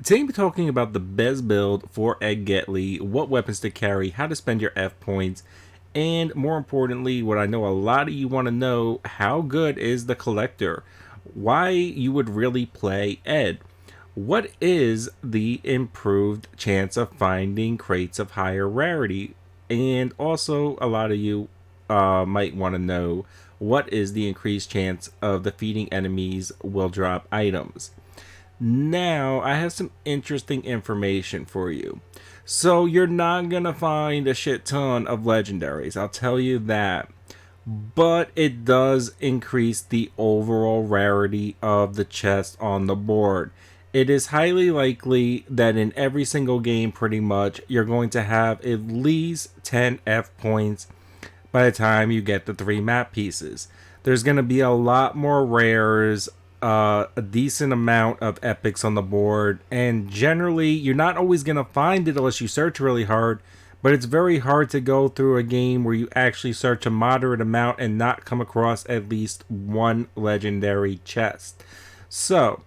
Today we're talking about the best build for Ed Getley, what weapons to carry, how to spend your F points, and more importantly, what I know a lot of you want to know, how good is the collector? Why you would really play Ed? What is the improved chance of finding crates of higher rarity? And also, a lot of you might want to know what is the increased chance of defeating enemies will drop items. Now, I have some interesting information for you. So, you're not going to find a shit ton of legendaries, I'll tell you that. But it does increase the overall rarity of the chest on the board. It is highly likely that in every single game, pretty much, you're going to have at least 10 F points by the time you get the 3 map pieces. There's going to be a lot more rares, a decent amount of epics on the board, and generally, you're not always going to find it unless you search really hard. But it's very hard to go through a game where you actually search a moderate amount and not come across at least one legendary chest. So,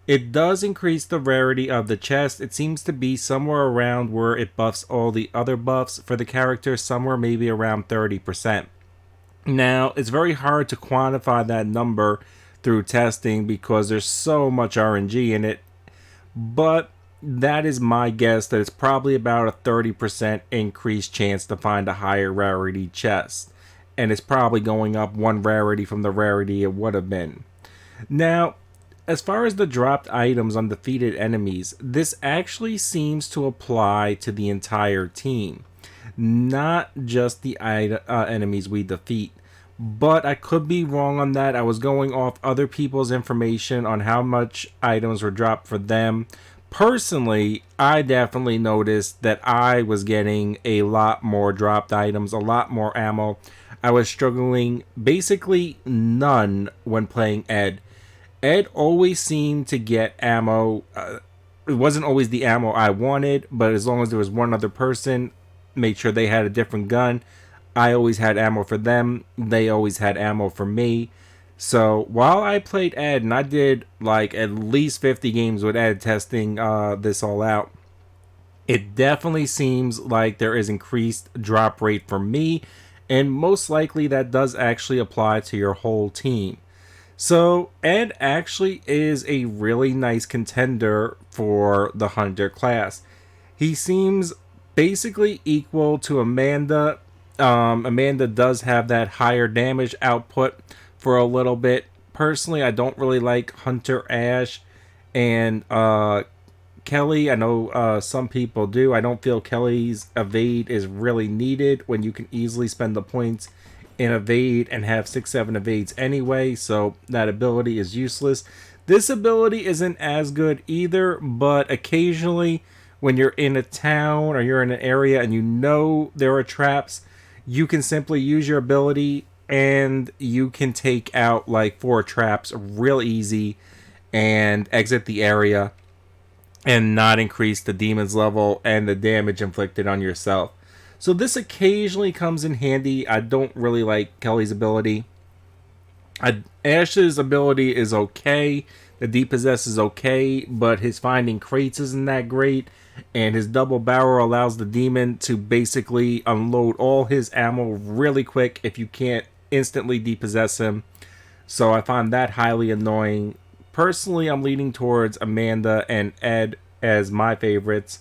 it does increase the rarity of the chest. It seems to be somewhere around where it buffs all the other buffs for the character, somewhere maybe around 30%. Now, it's very hard to quantify that number through testing because there's so much RNG in it, but that is my guess that it's probably about a 30% increased chance to find a higher rarity chest. And it's probably going up one rarity from the rarity it would have been. Now, as far as the dropped items on defeated enemies, this actually seems to apply to the entire team. Not just the enemies we defeat. But I could be wrong on that. I was going off other people's information on how much items were dropped for them. Personally, I definitely noticed that I was getting a lot more dropped items, a lot more ammo. I was struggling basically none when playing Ed. Ed always seemed to get ammo. It wasn't always the ammo I wanted, but as long as there was one other person, made sure they had a different gun. I always had ammo for them. They always had ammo for me. So while I played Ed, and I did like at least 50 games with Ed testing this all out, it definitely seems like there is increased drop rate for me, and most likely that does actually apply to your whole team. So Ed actually is a really nice contender for the Hunter class. He seems basically equal to Amanda. Amanda does have that higher damage output for a little bit. Personally, I don't really like Hunter Ash and Kelly. I know some people do. I don't feel Kelly's evade is really needed when you can easily spend the points in evade and have 6-7 evades anyway, so that ability is useless. This ability isn't as good either, but occasionally when you're in a town or you're in an area and you know there are traps, you can simply use your ability and you can take out like 4 traps real easy and exit the area and not increase the demon's level and the damage inflicted on yourself. So this occasionally comes in handy. I don't really like Kelly's ability. Ash's ability is okay. The Depossess is okay, but his finding crates isn't that great. And his double barrel allows the demon to basically unload all his ammo really quick if you can't instantly depossess him. So I find that highly annoying. Personally, I'm leaning towards Amanda and Ed as my favorites.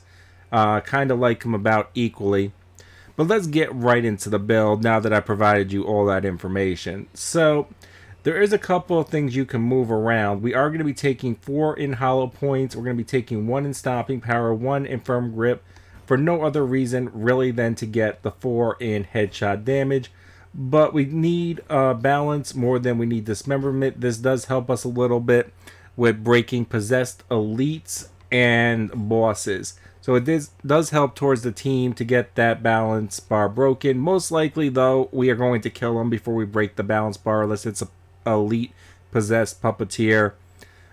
Kind of like them about equally. But let's get right into the build now that I provided you all that information. So there is a couple of things you can move around. We are going to be taking 4 in hollow points. We're going to be taking 1 in stomping power, 1 in firm grip, for no other reason really than to get the 4 in headshot damage. But we need balance more than we need dismemberment. This does help us a little bit with breaking possessed elites and bosses. So it does help towards the team to get that balance bar broken. Most likely, though, we are going to kill them before we break the balance bar, unless it's an elite possessed puppeteer.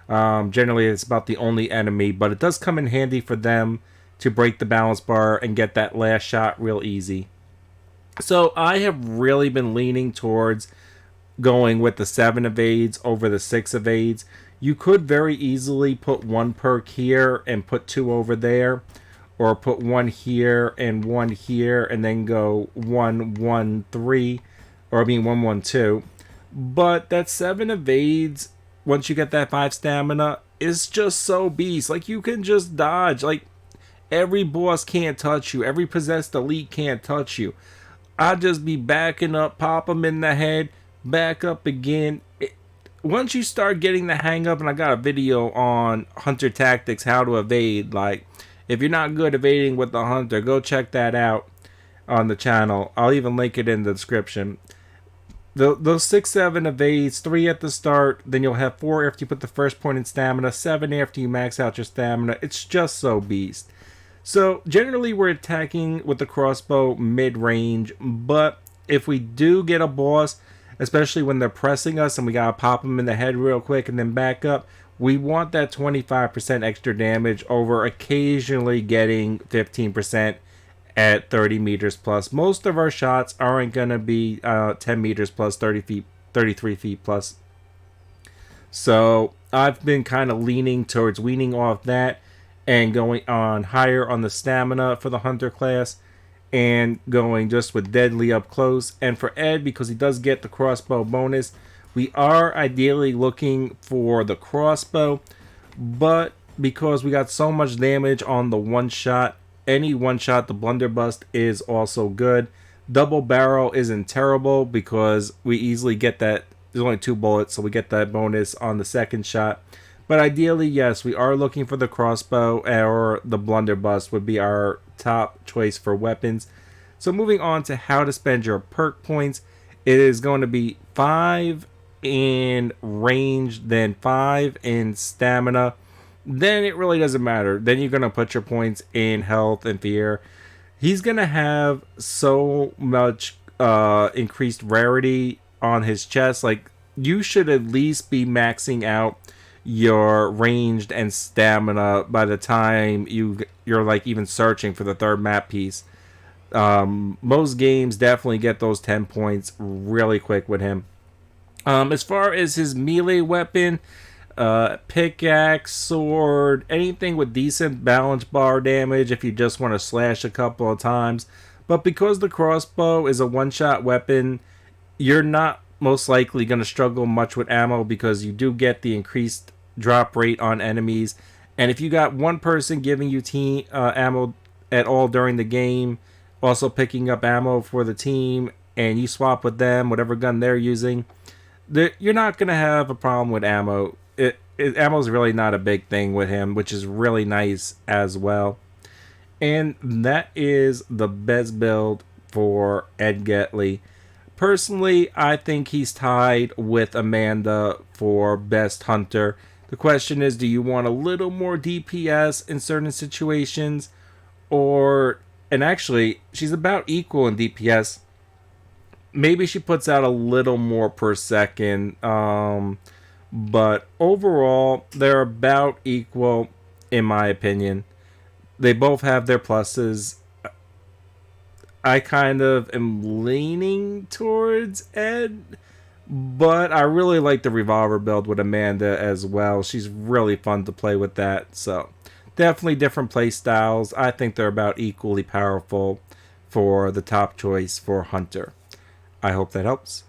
Generally, it's about the only enemy, but it does come in handy for them to break the balance bar and get that last shot real easy. So I have really been leaning towards going with the 7 evades over the 6 evades. You could very easily put one perk here and put two over there, or put one here and one here, and then go 1-1-3, or I mean 1-1-2. But that 7 evades, once you get that 5 stamina, is just so beast. Like, you can just dodge. Like, every boss can't touch you. Every possessed elite can't touch you. I'll just be backing up, pop them in the head, back up again. Once you start getting the hang up, and I got a video on hunter tactics, how to evade. Like, if you're not good evading with the hunter, go check that out on the channel. I'll even link it in the description. Those 6-7 evades, 3 at the start, then you'll have 4 after you put the first point in stamina, 7 after you max out your stamina. It's just so beast. So generally we're attacking with the crossbow mid-range, but if we do get a boss, especially when they're pressing us and we gotta pop them in the head real quick and then back up, we want that 25% extra damage over occasionally getting 15% at 30 meters plus. Most of our shots aren't going to be 10 meters plus, 30 feet, 33 feet plus. So I've been kind of leaning towards weaning off that and going on higher on the stamina for the hunter class, and going just with deadly up close. And for Ed, because he does get the crossbow bonus, we are ideally looking for the crossbow, but because we got so much damage on the one shot, any one shot, the blunderbuss is also good. Double barrel isn't terrible because we easily get that. There's only 2 bullets, so we get that bonus on the second shot. But ideally, yes, we are looking for the crossbow, or the blunderbuss would be our top choice for weapons. So moving on to how to spend your perk points, it is going to be 5 in range, then 5 in stamina. Then it really doesn't matter. Then you're going to put your points in health and fear. He's going to have so much increased rarity on his chest. Like, you should at least be maxing out your ranged and stamina by the time you're like even searching for the third map piece. Most games definitely get those 10 points really quick with him. As far as his melee weapon, pickaxe, sword, anything with decent balance bar damage if you just want to slash a couple of times. But because the crossbow is a one-shot weapon, you're not most likely going to struggle much with ammo, because you do get the increased drop rate on enemies. And if you got one person giving you team ammo at all during the game, also picking up ammo for the team, and you swap with them, whatever gun they're using, you're not going to have a problem with ammo. Ammo is really not a big thing with him, which is really nice as well. And that is the best build for Ed Getley. Personally, I think he's tied with Amanda for best hunter. The question is, do you want a little more DPS in certain situations? And actually, she's about equal in DPS. Maybe she puts out a little more per second. But overall, they're about equal, in my opinion. They both have their pluses. I kind of am leaning towards Ed, but I really like the revolver build with Amanda as well. She's really fun to play with that. So definitely different play styles. I think they're about equally powerful for the top choice for Hunter. I hope that helps.